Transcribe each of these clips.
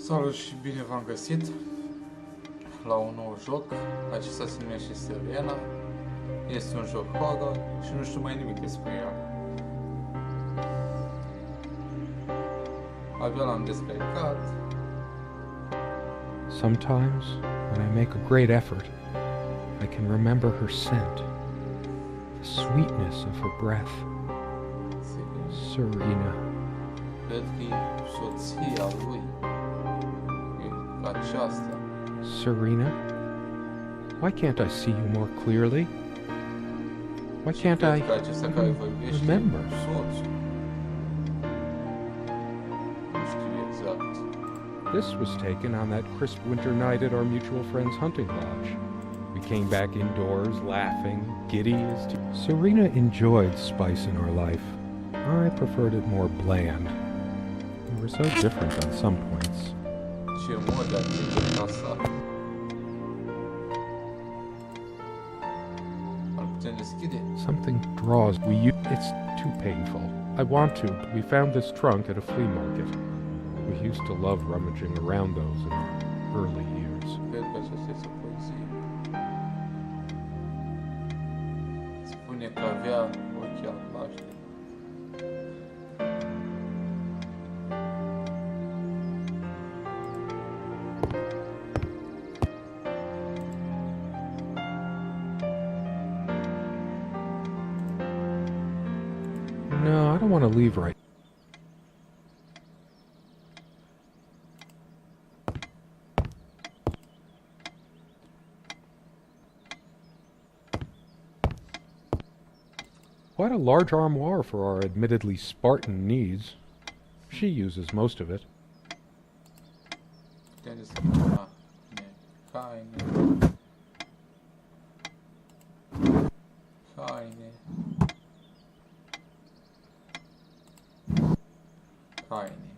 Salut și bine v-am găsit la un nou joc. Acesta se numește Serena. Este un joc horror și nu știu mai nimic despre el. Abia l-am descărcat. Sometimes, when I make a great effort, I can remember her scent, the sweetness of her breath. Serena. Cred că e soția lui. E aceasta. Serena? Why can't I see you more clearly? Why can't I remember? Soțul. Nu știu exact. This was taken on that crisp winter night at our mutual friend's hunting lodge. We came back indoors, laughing, giddy as Serena enjoyed spice in our life. I preferred it more bland. We were so different on some points. Ce mod ar fi asta? Îl putem deschide? Something draws. It's too painful. I want to, but we found this trunk at a flea market. We used to love rummaging around those in our early years. Cred că aceasta este o poezie. Spune că avea ochii albaștri. No, I don't want to leave right. Quite a large armoire for our admittedly Spartan needs. She uses most of it. Putem deschide. Haine. Haine. Haine.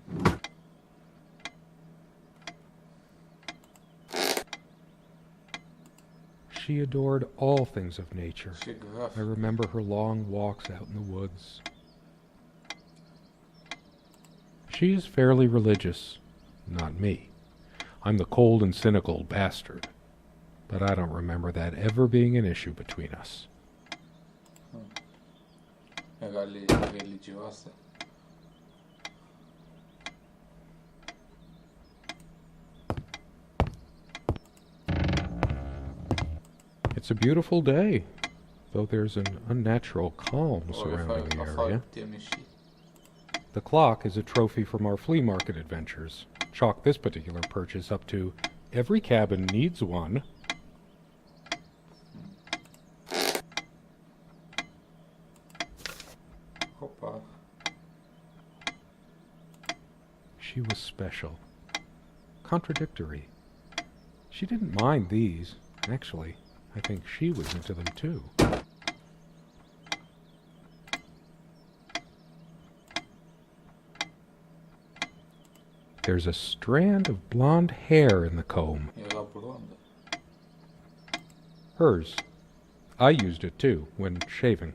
She adored all things of nature. Ce graf. I remember her long walks out in the woods. She is fairly religious. Not me. I'm the cold and cynical bastard. But I don't remember that ever being an issue between us. Era religioasă. It's a beautiful day, though there's an unnatural calm surrounding the area. The clock is a trophy from our flea market adventures. Chalk this particular purchase up to every cabin needs one. Hopa. She was special. Contradictory. She didn't mind these. Actually, I think she was into them too. There's a strand of blonde hair in the comb. Era blondă. Hers. I used it too, when shaving.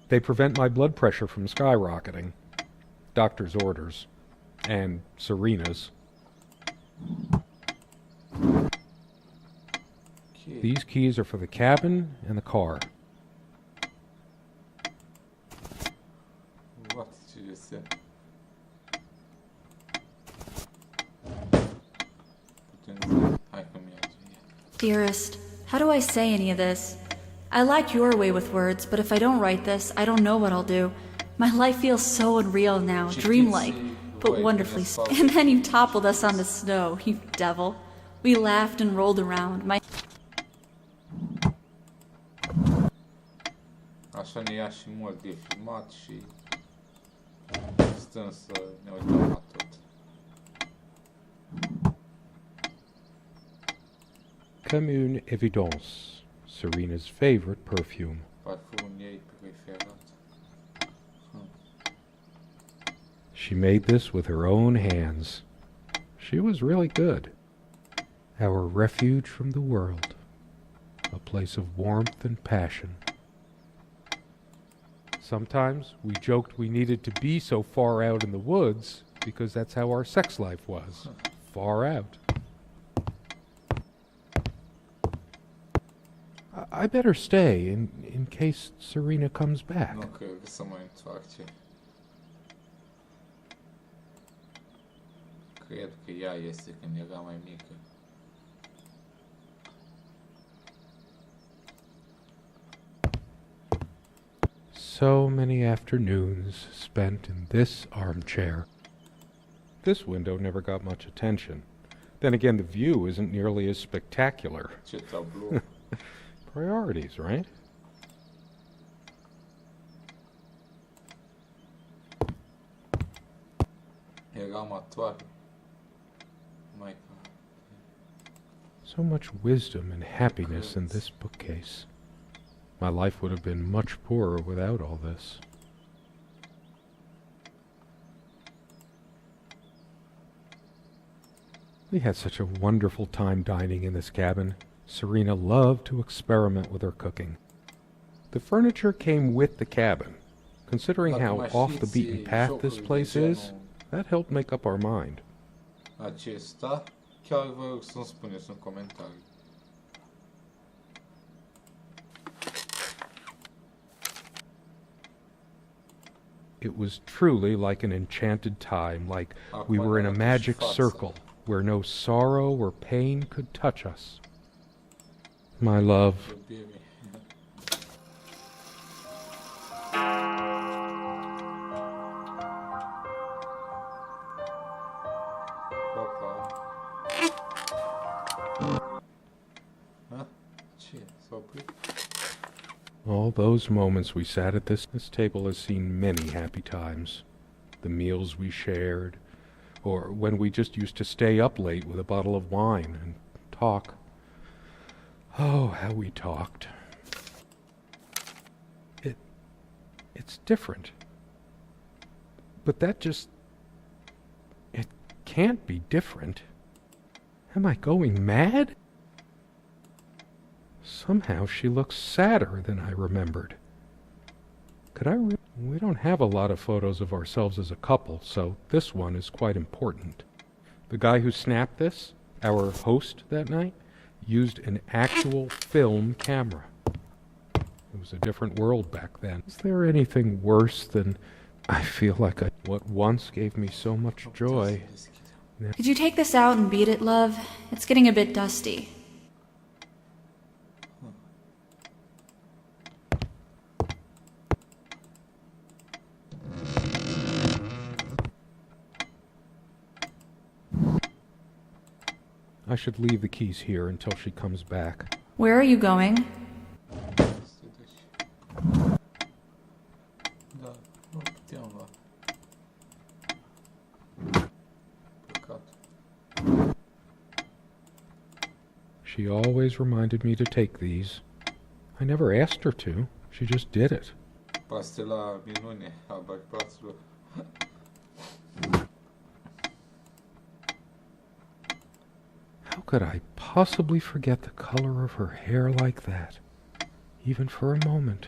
They prevent my blood pressure from skyrocketing. Doctor's orders. And Serena's. Okay. These keys are for the cabin and the car. What ce este? Putem. Hai că mi-a. Dearest, how do I say any of this? I like your way with words, but if I don't write this, I don't know what I'll do. My life feels so unreal now, dreamlike, but wonderfully. And then you toppled us on the snow, you devil. We laughed and rolled around. Așa ne ia și mult de filmat și stăm să ne uităm la tot. Comme une évidence. Serena's favorite perfume. Parfumul ei preferat. She made this with her own hands. She was really good. Our refuge from the world. A place of warmth and passion. Sometimes we joked we needed to be so far out in the woods because that's how our sex life was. Far out. I better stay in case Serena comes back. Nu cred că se mai întoarce. Cred că ea este când era mai mică. So many afternoons spent in this armchair. This window never got much attention. Then again, the view isn't nearly as spectacular. Ce tablou. Priorities, right? Era amatoare. Mai So much wisdom and happiness in this bookcase. My life would have been much poorer without all this. We had such a wonderful time dining in this cabin. Serena loved to experiment with her cooking. The furniture came with the cabin. Considering how off the beaten path this place is, that helped make up our mind. acesta, chiar vă rog să-mi spuneți în comentarii. It was truly like an enchanted time, like we were in a magic circle where no sorrow or pain could touch us. My love, all those moments we sat at this table has seen many happy times. The meals we shared, or when we just used to stay up late with a bottle of wine and talk. Oh, how we talked. It's different. But that just... it can't be different. Am I going mad? Somehow she looks sadder than I remembered. Could I we don't have a lot of photos of ourselves as a couple, so this one is quite important. The guy who snapped this, our host that night, used an actual film camera. It was a different world back then. Is there anything worse than I feel like what once gave me so much joy? Could you take this out and beat it, love? It's getting a bit dusty. I should leave the keys here until she comes back. Where are you going? She always reminded me to take these. I never asked her to. She just did it. Pastila minune a bărbaților. How could I possibly forget the color of her hair like that, even for a moment?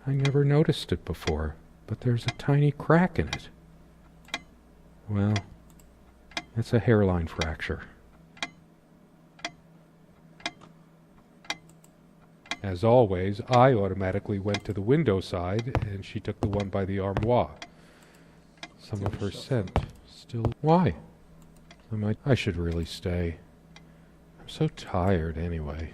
I never noticed it before, but there's a tiny crack in it. Well, it's a hairline fracture. As always, I automatically went to the window side, and she took the one by the armoire. Some of her scent still... Why? I should really stay. I'm so tired anyway.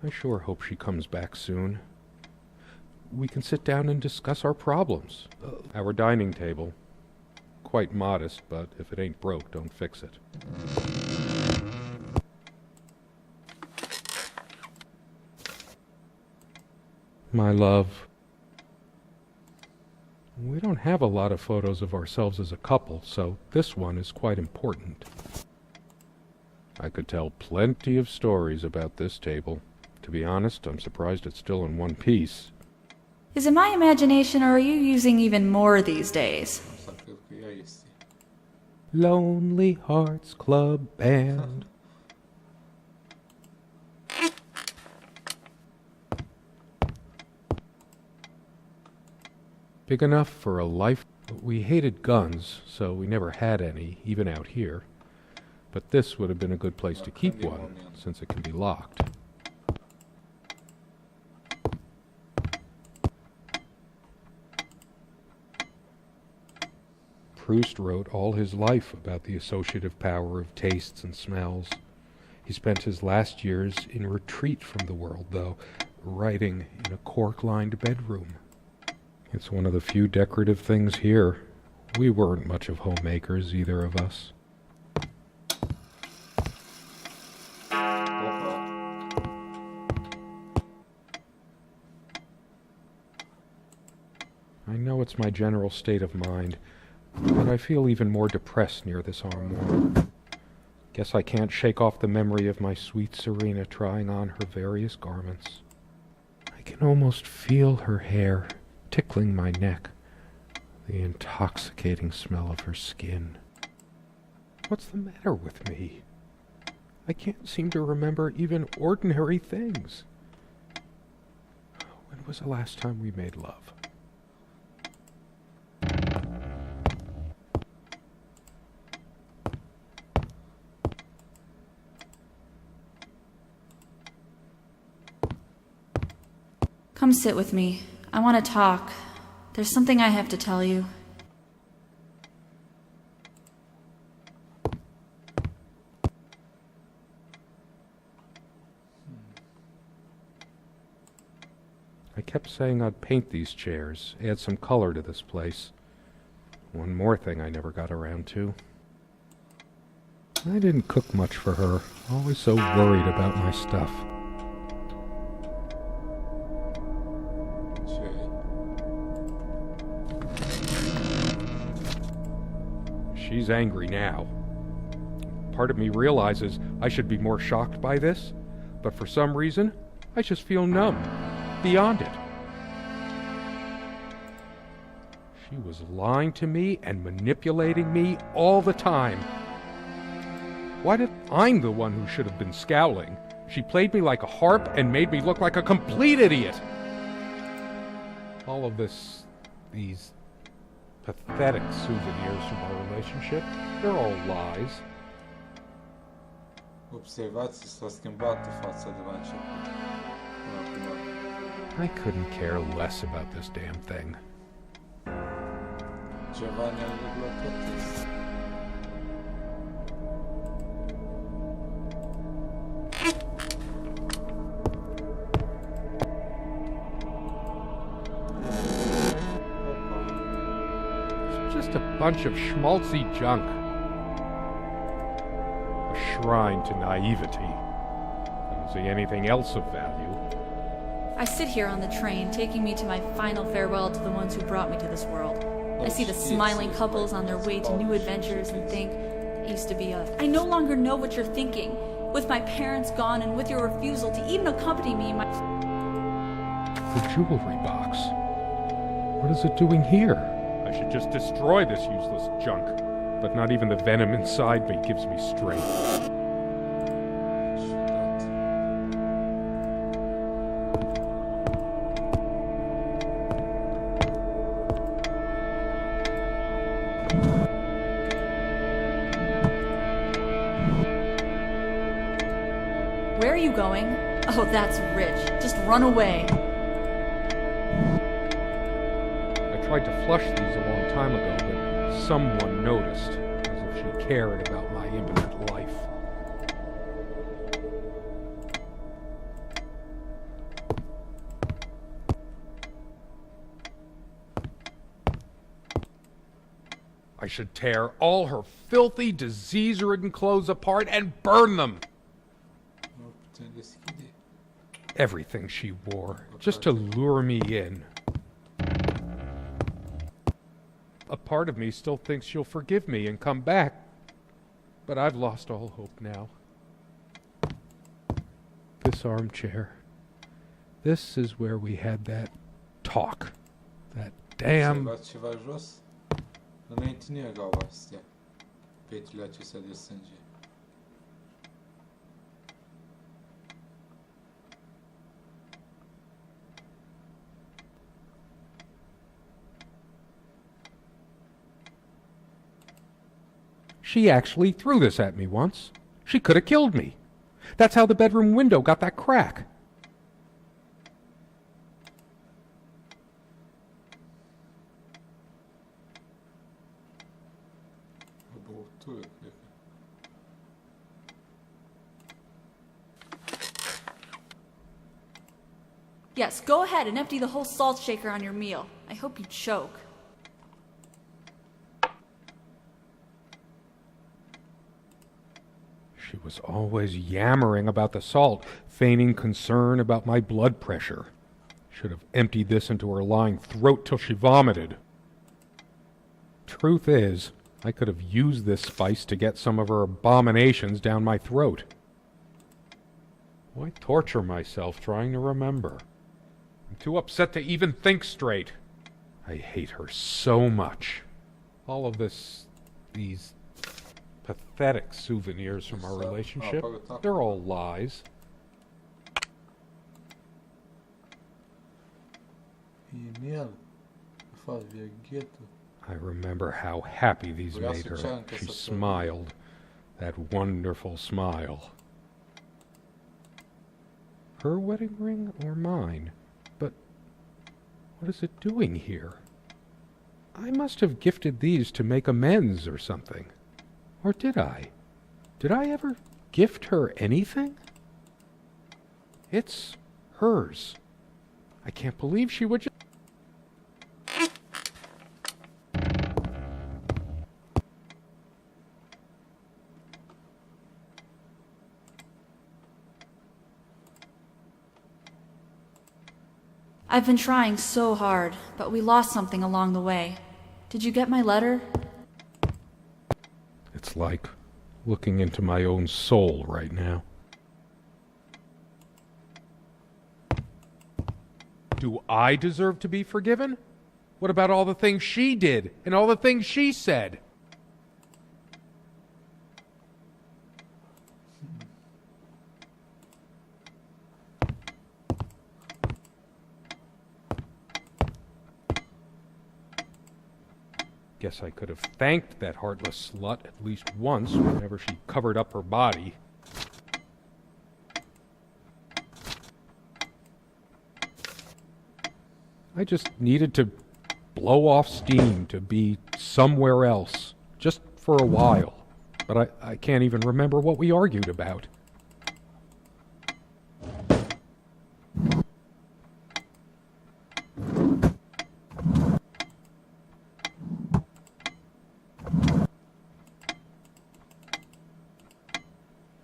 I sure hope she comes back soon. We can sit down and discuss our problems. Our dining table. Quite modest, but if it ain't broke, don't fix it. My love, we don't have a lot of photos of ourselves as a couple, so this one is quite important. I could tell plenty of stories about this table. To be honest, I'm surprised it's still in one piece. Is it my imagination, or are you using even more these days? Lonely Hearts Club Band. Big enough for a life. We hated guns, so we never had any, even out here. But this would have been a good place to keep one, since it can be locked. Proust wrote all his life about the associative power of tastes and smells. He spent his last years in retreat from the world, though, writing in a cork-lined bedroom. It's one of the few decorative things here. We weren't much of homemakers, either of us. I know it's my general state of mind, but I feel even more depressed near this armoire. Guess I can't shake off the memory of my sweet Serena trying on her various garments. I can almost feel her hair tickling my neck, the intoxicating smell of her skin. What's the matter with me? I can't seem to remember even ordinary things. When was the last time we made love? Come sit with me. I want to talk. There's something I have to tell you. I kept saying I'd paint these chairs, add some color to this place. One more thing I never got around to. I didn't cook much for her, always so worried about my stuff. She's angry now. Part of me realizes I should be more shocked by this, but for some reason, I just feel numb, beyond it. She was lying to me and manipulating me all the time. I'm the one who should have been scowling. She played me like a harp and made me look like a complete idiot. All of these pathetic souvenirs from our relationship, they're all lies. Observați s-a schimbat fața de la început. I couldn't care less about this damn thing. Ceva neregulator. Just a bunch of schmaltzy junk. A shrine to naivety. I don't see anything else of value. I sit here on the train, taking me to my final farewell to the ones who brought me to this world. I see the smiling couples on their way to new adventures and think, it used to be us. I no longer know what you're thinking. With my parents gone and with your refusal to even accompany me in my... The jewelry box. What is it doing here? I should just destroy this useless junk. But not even the venom inside me gives me strength. Where are you going? Oh, that's rich. Just run away. I tried to flush these a long time ago, but someone noticed, as if she cared about my impotent life. I should tear all her filthy, disease-ridden clothes apart and burn them. Everything she wore, just to lure me in. A part of me still thinks she'll forgive me and come back, but I've lost all hope now. This armchair. This is where we had that talk. That damn... Ceva jos. Înainte nu erau astea. Petile acestea de sânge. She actually threw this at me once. She could have killed me. That's how the bedroom window got that crack. Yes, go ahead and empty the whole salt shaker on your meal. I hope you choke. She was always yammering about the salt, feigning concern about my blood pressure. Should have emptied this into her lying throat till she vomited. Truth is, I could have used this spice to get some of her abominations down my throat. Why torture myself trying to remember? I'm too upset to even think straight. I hate her so much. All of these pathetic souvenirs from our relationship, they're all lies. I remember how happy these made her. She smiled, that wonderful smile. Her wedding ring or mine? But what is it doing here? I must have gifted these to make amends or something. Or did I? Did I ever gift her anything? It's hers. I can't believe she would just... I've been trying so hard, but we lost something along the way. Did you get my letter? It's like looking into my own soul right now. Do I deserve to be forgiven? What about all the things she did and all the things she said? Guess I could have thanked that heartless slut at least once whenever she covered up her body. I just needed to blow off steam, to be somewhere else, just for a while. But I can't even remember what we argued about.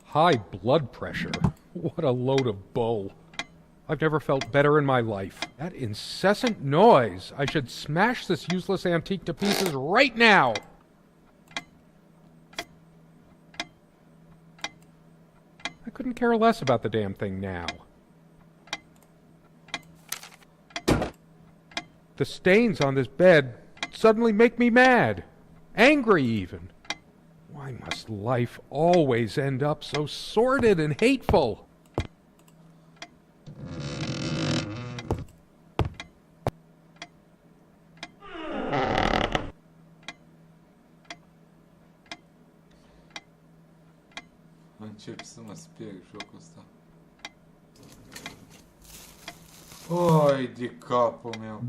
High blood pressure. What a load of bull. I've never felt better in my life. That incessant noise. I should smash this useless antique to pieces right now. I couldn't care less about the damn thing now. The stains on this bed suddenly make me mad. Angry even. Why must life always end up so sordid and hateful? Încep să mă sperie jocul ăsta. Oi, de capul meu.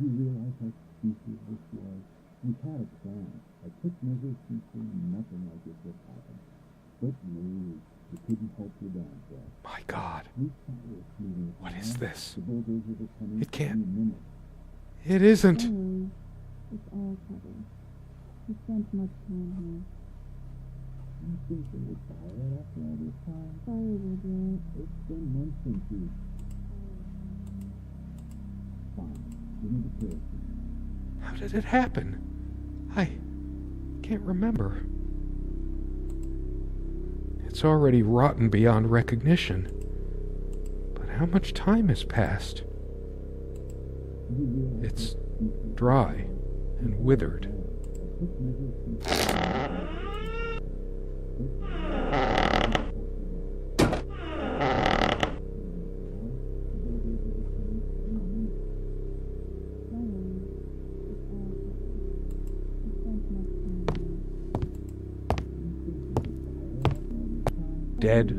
I took measures to ensure nothing like this would happen. But no, you couldn't help your downfall. My God. What is this? It can't. It isn't. It's all covered. You spent much time here. You think they were tired after all this time? Sorry, Bogdan. It's been months since you... Fine. Give me the kerosene. How did it happen? I can't remember. It's already rotten beyond recognition. But how much time has passed? It's dry and withered. dead,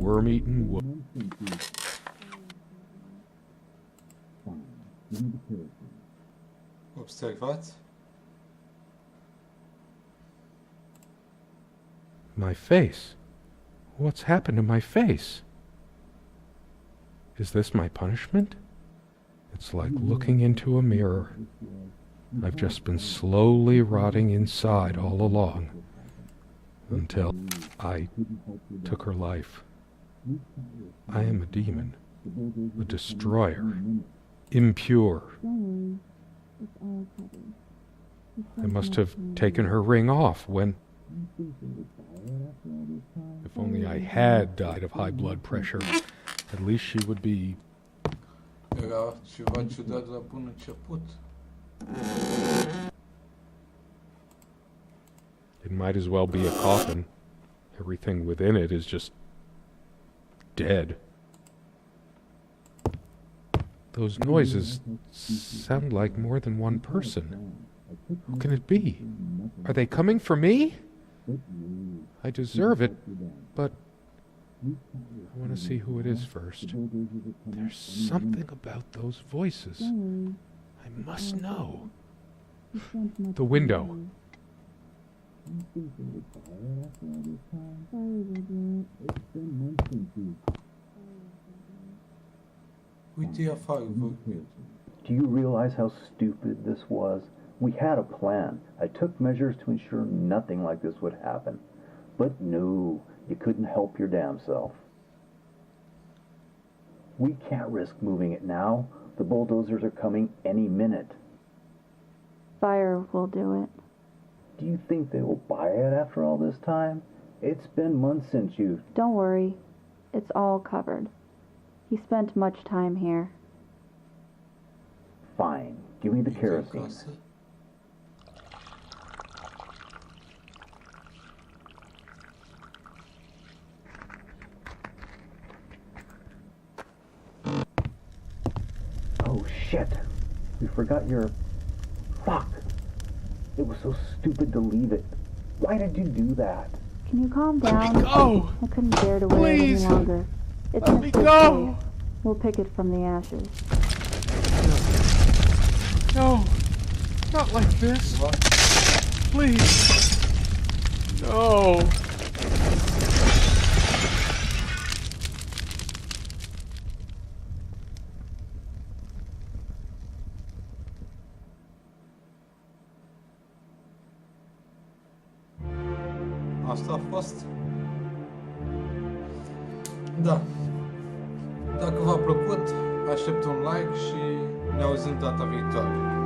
worm-eaten wood. Observați? My face. What's happened to my face? Is this my punishment? It's like looking into a mirror. I've just been slowly rotting inside all along until I took her life. I am a demon, a destroyer, impure. I must have taken her ring off when... If only I had died of high blood pressure, at least she would be... Era ceva ciudat la bun început. It might as well be a coffin. Everything within it is just dead. Those noises sound like more than one person. Who can it be? Are they coming for me? I deserve it, but I want to see who it is first. There's something about those voices. I must know. The window. Uite afară, Do you realize how stupid this was? We had a plan. I took measures to ensure nothing like this would happen. But no, you couldn't help your damn self. We can't risk moving it now. The bulldozers are coming any minute. Fire will do it. Do you think they will buy it after all this time? It's been months since you... Don't worry. It's all covered. He spent much time here. Fine. Give me the kerosene. Oh shit! We forgot your... Fuck! It was so stupid to leave it. Why did you do that? Can you calm down? Go! I couldn't bear to wear it any Please! longer. It's Let in me a safe go! place. We'll pick it from the ashes. No! Not like this! Please! No! Asta a fost. Da. Dacă v-a plăcut, aștept un like și ne auzim data viitoare.